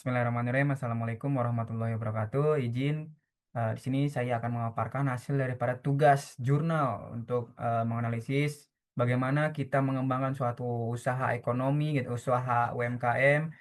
Bismillahirrahmanirrahim. Assalamualaikum warahmatullahi wabarakatuh. Izin di sini saya akan memaparkan hasil daripada tugas jurnal untuk menganalisis bagaimana kita mengembangkan suatu usaha ekonomi, gitu, usaha UMKM,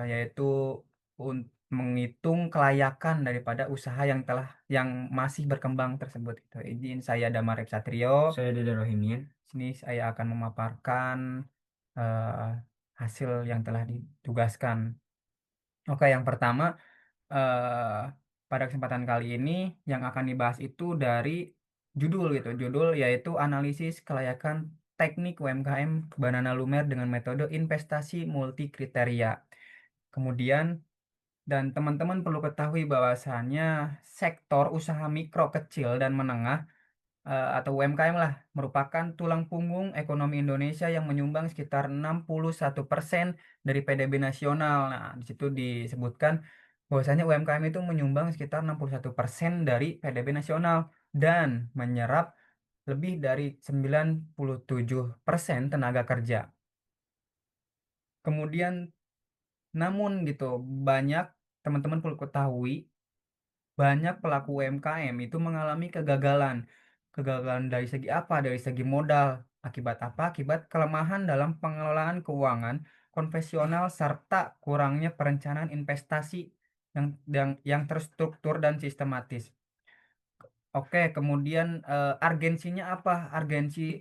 yaitu menghitung kelayakan daripada usaha yang masih berkembang tersebut. Gitu. Izin saya Damarep Satrio. Saya Dede Rohinian. Sini saya akan memaparkan eh, hasil yang telah ditugaskan. Oke, yang pertama, eh, pada kesempatan kali ini yang akan dibahas itu dari judul gitu. Judul yaitu analisis kelayakan teknik UMKM Banana Lumer dengan metode investasi multi kriteria. Kemudian dan teman-teman perlu ketahui bahwasannya sektor usaha mikro kecil dan menengah atau UMKM lah merupakan tulang punggung ekonomi Indonesia yang menyumbang sekitar 61% dari PDB nasional. Nah, di situ disebutkan bahwasanya UMKM itu menyumbang sekitar 61% dari PDB nasional dan menyerap lebih dari 97% tenaga kerja. Kemudian namun gitu banyak teman-teman perlu ketahui banyak pelaku UMKM itu mengalami kegagalan. Kegagalan dari segi apa? Dari segi modal. Akibat apa? Akibat kelemahan dalam pengelolaan keuangan konvensional serta kurangnya perencanaan investasi yang terstruktur dan sistematis. Oke, kemudian urgensinya apa? Urgensi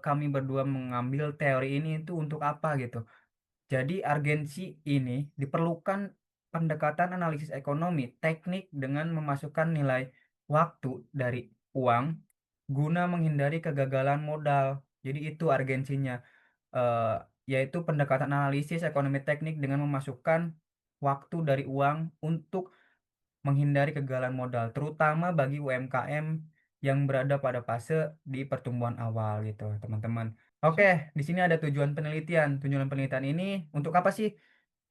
kami berdua mengambil teori ini itu untuk apa gitu? Jadi urgensi ini diperlukan pendekatan analisis ekonomi, teknik dengan memasukkan nilai waktu dari uang guna menghindari kegagalan modal. Jadi itu urgensinya, eh, yaitu pendekatan analisis ekonomi teknik dengan memasukkan waktu dari uang untuk menghindari kegagalan modal, terutama bagi UMKM yang berada pada fase di pertumbuhan awal gitu, teman-teman. Oke, di sini ada tujuan penelitian. Tujuan penelitian ini untuk apa sih?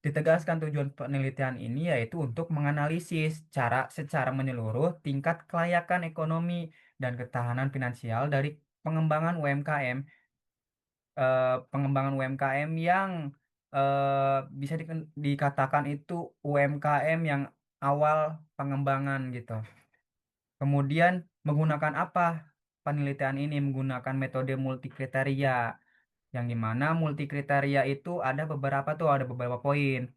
Ditegaskan tujuan penelitian ini yaitu untuk menganalisis secara menyeluruh tingkat kelayakan ekonomi dan ketahanan finansial dari pengembangan UMKM, pengembangan UMKM yang bisa dikatakan itu UMKM yang awal pengembangan gitu. Kemudian menggunakan apa? Penelitian ini menggunakan metode multikriteria, yang dimana multikriteria itu ada beberapa poin.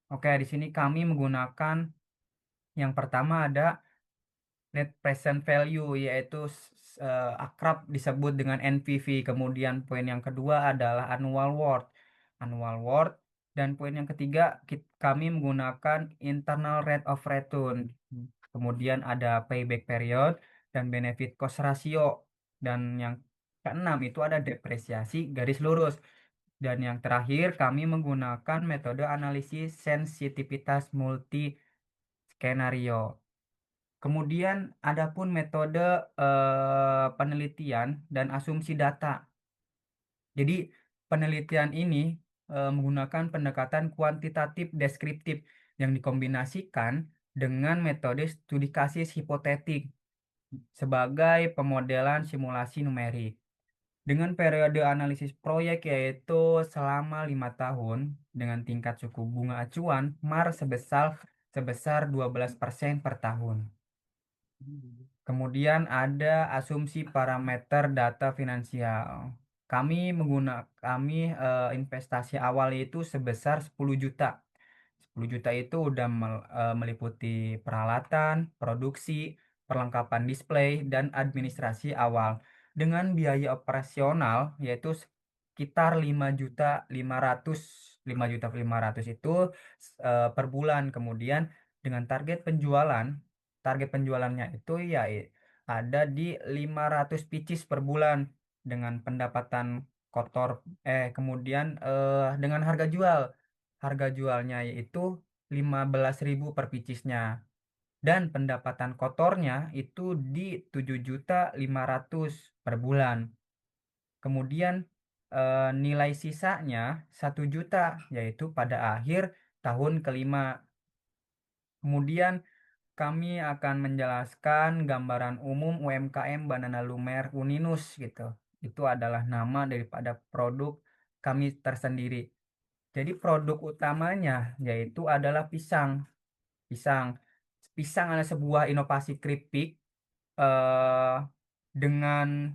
Oke, di sini kami menggunakan yang pertama ada net present value, yaitu akrab disebut dengan NPV. Kemudian poin yang kedua adalah annual worth. Dan poin yang ketiga kami menggunakan internal rate of return. Kemudian ada payback period dan benefit cost ratio. Dan yang keenam itu ada depresiasi garis lurus. Dan yang terakhir kami menggunakan metode analisis sensitivitas multi skenario. Kemudian adapun metode penelitian dan asumsi data. Jadi penelitian ini menggunakan pendekatan kuantitatif deskriptif yang dikombinasikan dengan metode studi kasus hipotetik sebagai pemodelan simulasi numerik. Dengan periode analisis proyek yaitu selama 5 tahun dengan tingkat suku bunga acuan MAR sebesar 12% per tahun. Kemudian ada asumsi parameter data finansial. Kami investasi awal itu sebesar 10 juta. 10 juta itu udah meliputi peralatan, produksi, perlengkapan display, dan administrasi awal. Dengan biaya operasional yaitu sekitar 5 juta 500 itu per bulan. Kemudian dengan target penjualannya itu ya ada di 500 pieces per bulan dengan pendapatan kotor kemudian dengan harga jualnya yaitu 15.000 per picisnya dan pendapatan kotornya itu di 7.500 per bulan. Kemudian nilai sisanya 1 juta yaitu pada akhir tahun kelima. Kemudian kami akan menjelaskan gambaran umum UMKM Banana Lumer Uninus gitu. Itu adalah nama daripada produk kami tersendiri. Jadi produk utamanya yaitu adalah pisang. Pisang. Pisang adalah sebuah inovasi keripik eh, dengan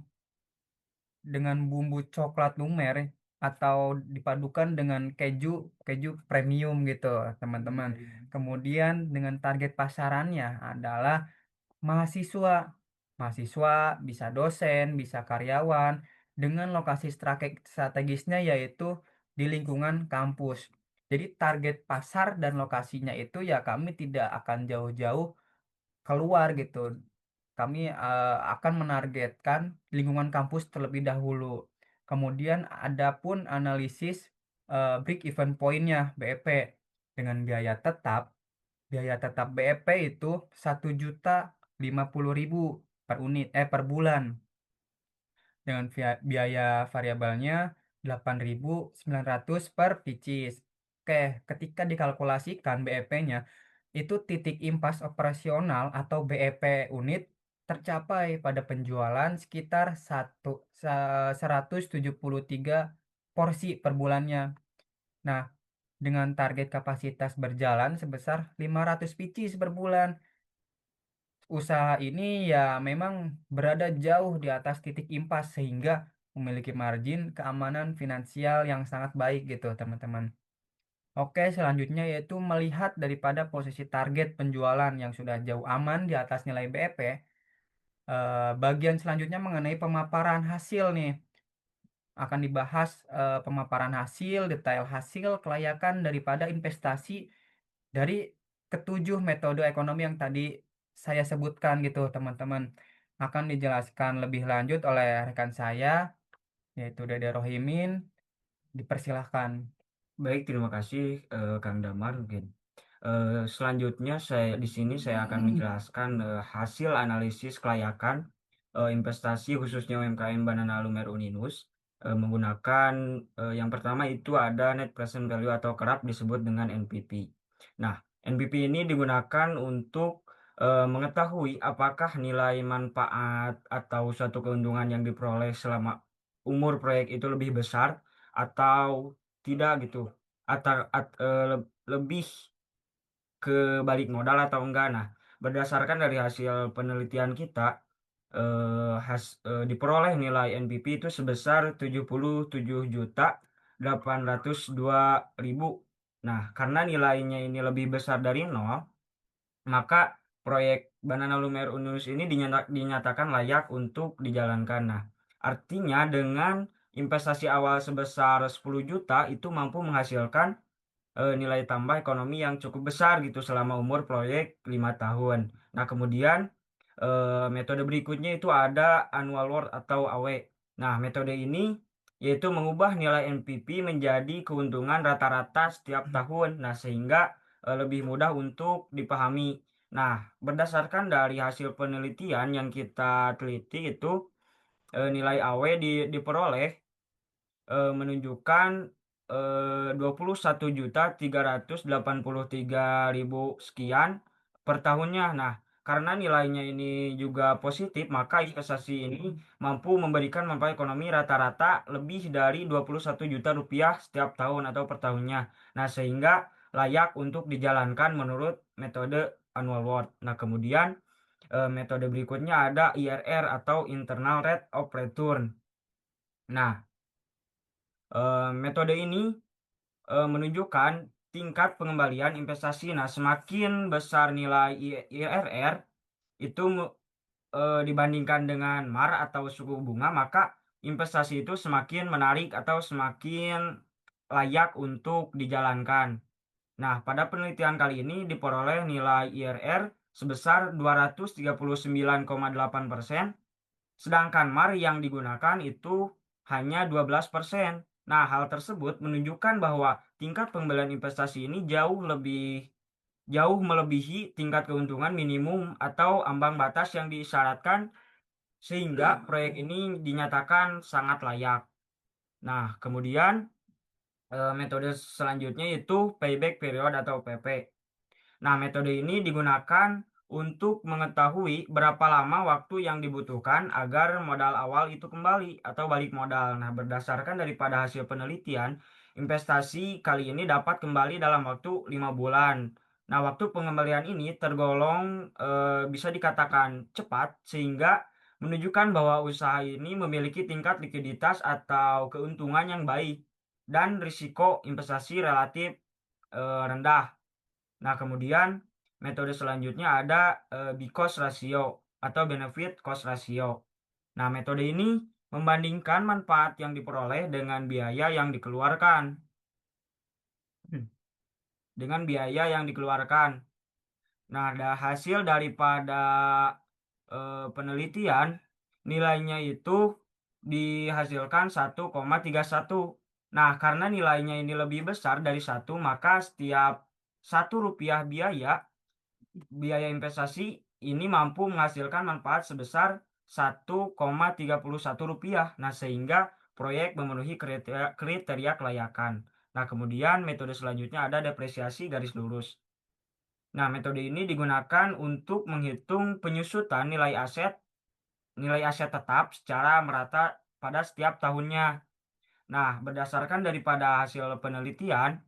bumbu coklat lumer atau dipadukan dengan keju keju premium gitu, teman-teman. Kemudian dengan target pasarannya adalah mahasiswa. Mahasiswa bisa dosen, bisa karyawan dengan lokasi strategisnya yaitu di lingkungan kampus. Jadi target pasar dan lokasinya itu ya kami tidak akan jauh-jauh keluar gitu. Kami akan menargetkan lingkungan kampus terlebih dahulu. Kemudian ada pun analisis break even point-nya BEP dengan biaya tetap BEP itu 1.050.000 per unit per bulan dengan biaya variabelnya 8.900 per pieces. Oke, ketika dikalkulasikan BEP-nya, itu titik impas operasional atau BEP unit tercapai pada penjualan sekitar 173 porsi per bulannya. Nah, dengan target kapasitas berjalan sebesar 500 pieces per bulan. Usaha ini ya memang berada jauh di atas titik impas sehingga memiliki margin keamanan finansial yang sangat baik gitu, teman-teman. Oke, selanjutnya yaitu melihat daripada posisi target penjualan yang sudah jauh aman di atas nilai BEP. Bagian selanjutnya mengenai pemaparan hasil nih. Akan dibahas pemaparan hasil, detail hasil, kelayakan daripada investasi dari ketujuh metode ekonomi yang tadi saya sebutkan gitu, teman-teman. Akan dijelaskan lebih lanjut oleh rekan saya, yaitu Dede Rohimin. Dipersilahkan. Baik, terima kasih Kang Damar. Mungkin selanjutnya di sini saya akan menjelaskan hasil analisis kelayakan investasi khususnya UMKM Banana Lumer Uninus menggunakan yang pertama itu ada Net Present Value atau kerap disebut dengan NPV. Nah, NPV ini digunakan untuk mengetahui apakah nilai manfaat atau suatu keuntungan yang diperoleh selama umur proyek itu lebih besar atau tidak gitu atau lebih ke balik modal atau enggak. Nah, berdasarkan dari hasil penelitian kita diperoleh nilai NPV itu sebesar 77.802.000. Nah, karena nilainya ini lebih besar dari nol, maka proyek Banana Lumer Unus ini dinyatakan layak untuk dijalankan. Nah, artinya dengan investasi awal sebesar 10 juta itu mampu menghasilkan nilai tambah ekonomi yang cukup besar gitu selama umur proyek 5 tahun. Nah, kemudian metode berikutnya itu ada annual worth atau AW. Nah, metode ini yaitu mengubah nilai NPV menjadi keuntungan rata-rata setiap tahun. Nah, sehingga lebih mudah untuk dipahami. Nah, berdasarkan dari hasil penelitian yang kita teliti itu nilai AW diperoleh menunjukkan 21.383.000 sekian per tahunnya. Nah, karena nilainya ini juga positif, maka investasi ini mampu memberikan manfaat ekonomi rata-rata lebih dari 21 juta rupiah setiap tahun atau per tahunnya. Nah, sehingga layak untuk dijalankan menurut metode annual worth. Nah, kemudian metode berikutnya ada IRR atau Internal Rate of Return. Nah, metode ini menunjukkan tingkat pengembalian investasi. Nah, semakin besar nilai IRR itu dibandingkan dengan MAR atau suku bunga, maka investasi itu semakin menarik atau semakin layak untuk dijalankan. Nah, pada penelitian kali ini diperoleh nilai IRR sebesar 239,8%. Sedangkan MAR yang digunakan itu hanya 12%. Nah, hal tersebut menunjukkan bahwa tingkat pembelian investasi ini jauh melebihi tingkat keuntungan minimum atau ambang batas yang disyaratkan sehingga proyek ini dinyatakan sangat layak. Nah, kemudian metode selanjutnya itu payback period atau PP. Nah, metode ini digunakan untuk mengetahui berapa lama waktu yang dibutuhkan agar modal awal itu kembali atau balik modal. Nah, berdasarkan daripada hasil penelitian, investasi kali ini dapat kembali dalam waktu 5 bulan. Nah, waktu pengembalian ini tergolong bisa dikatakan cepat sehingga menunjukkan bahwa usaha ini memiliki tingkat likuiditas atau keuntungan yang baik dan risiko investasi relatif rendah. Nah, kemudian metode selanjutnya ada B-cost ratio atau benefit cost ratio. Nah, metode ini membandingkan manfaat yang diperoleh dengan biaya yang dikeluarkan. Dengan biaya yang dikeluarkan. Nah, ada hasil daripada penelitian, nilainya itu dihasilkan 1,31. Nah, karena nilainya ini lebih besar dari satu, maka setiap Rp1 biaya investasi ini mampu menghasilkan manfaat sebesar 1,31 rupiah. Nah, sehingga proyek memenuhi kriteria kelayakan. Nah, kemudian metode selanjutnya ada depresiasi garis lurus. Nah, metode ini digunakan untuk menghitung penyusutan nilai aset tetap secara merata pada setiap tahunnya. Nah, berdasarkan daripada hasil penelitian,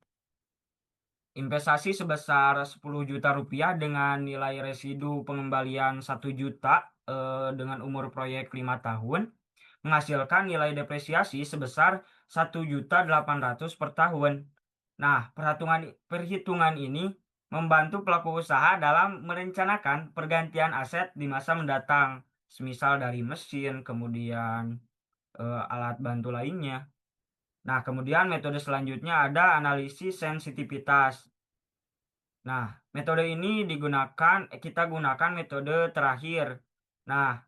investasi sebesar 10 juta rupiah dengan nilai residu pengembalian 1 juta dengan umur proyek 5 tahun menghasilkan nilai depresiasi sebesar 1.800.000 per tahun. Nah, perhitungan ini membantu pelaku usaha dalam merencanakan pergantian aset di masa mendatang, semisal dari mesin, kemudian alat bantu lainnya. Nah, kemudian metode selanjutnya ada analisis sensitivitas. Nah, metode ini kita gunakan metode terakhir. Nah,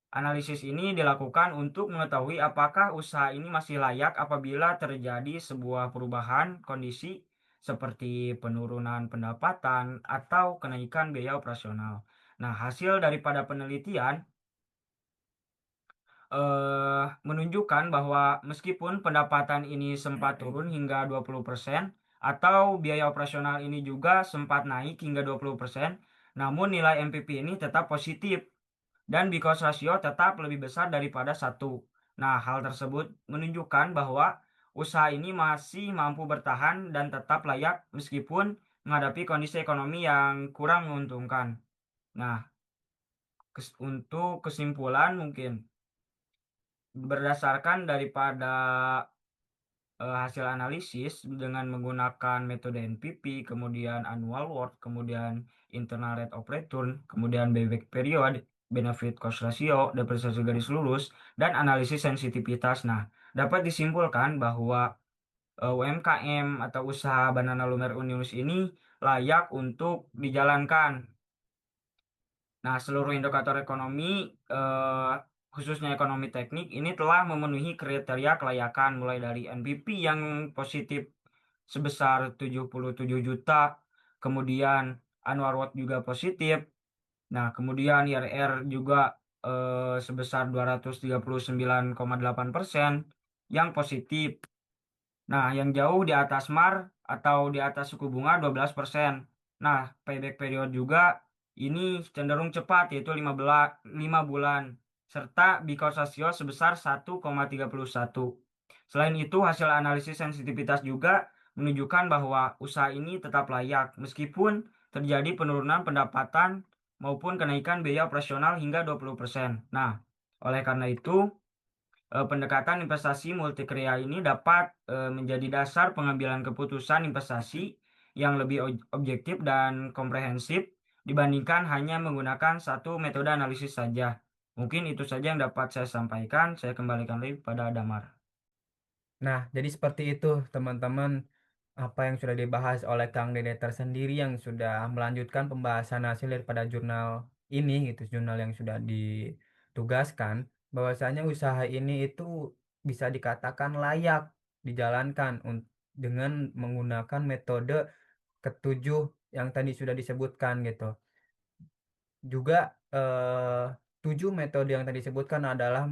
analisis ini dilakukan untuk mengetahui apakah usaha ini masih layak apabila terjadi sebuah perubahan kondisi seperti penurunan pendapatan atau kenaikan biaya operasional. Nah, hasil daripada penelitian menunjukkan bahwa meskipun pendapatan ini sempat turun hingga 20% atau biaya operasional ini juga sempat naik hingga 20%, namun nilai MPP ini tetap positif dan B-cost ratio tetap lebih besar daripada satu. Nah, hal tersebut menunjukkan bahwa usaha ini masih mampu bertahan dan tetap layak meskipun menghadapi kondisi ekonomi yang kurang menguntungkan. Nah, untuk kesimpulan mungkin berdasarkan daripada hasil analisis dengan menggunakan metode NPP, kemudian annual work, kemudian internal rate of return, kemudian payback period, benefit cost ratio, depresiasi garis lurus, dan analisis sensitivitas. Nah, dapat disimpulkan bahwa UMKM atau usaha Banana Lumer Unius ini layak untuk dijalankan. Nah, seluruh indikator ekonomi, eh, khususnya ekonomi teknik, ini telah memenuhi kriteria kelayakan mulai dari NBP yang positif sebesar 77 juta, kemudian annual growth juga positif. Nah, kemudian IRR juga sebesar 239,8% yang positif. Nah, yang jauh di atas MAR atau di atas suku bunga 12%. Nah, payback period juga ini cenderung cepat yaitu 5 bulan serta Bicos rasio sebesar 1,31. Selain itu, hasil analisis sensitivitas juga menunjukkan bahwa usaha ini tetap layak meskipun terjadi penurunan pendapatan maupun kenaikan biaya operasional hingga 20%. Nah, oleh karena itu, pendekatan investasi multikrea ini dapat menjadi dasar pengambilan keputusan investasi yang lebih objektif dan komprehensif dibandingkan hanya menggunakan satu metode analisis saja. Mungkin itu saja yang dapat saya sampaikan. Saya kembalikan lagi pada Damar. Nah, jadi seperti itu teman-teman apa yang sudah dibahas oleh Kang Dede tersendiri yang sudah melanjutkan pembahasan hasil daripada jurnal ini gitu, jurnal yang sudah ditugaskan bahwasanya usaha ini itu bisa dikatakan layak dijalankan dengan menggunakan metode ketujuh yang tadi sudah disebutkan gitu. Juga tujuh metode yang tadi disebutkan adalah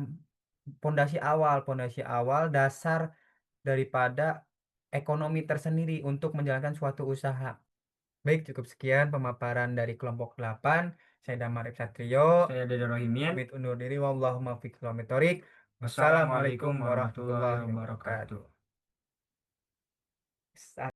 pondasi awal dasar daripada ekonomi tersendiri untuk menjalankan suatu usaha. Baik, cukup sekian pemaparan dari kelompok 8. Saya Damar Ip Satrio, Saya Dede Rohimin. pamit undur diri. Wallahul muwaffiq ila aqwamit thoriq. Wassalamualaikum Wassalamualaikum warahmatullahi warahmatullahi wabarakatuh. wabarakatuh. Saat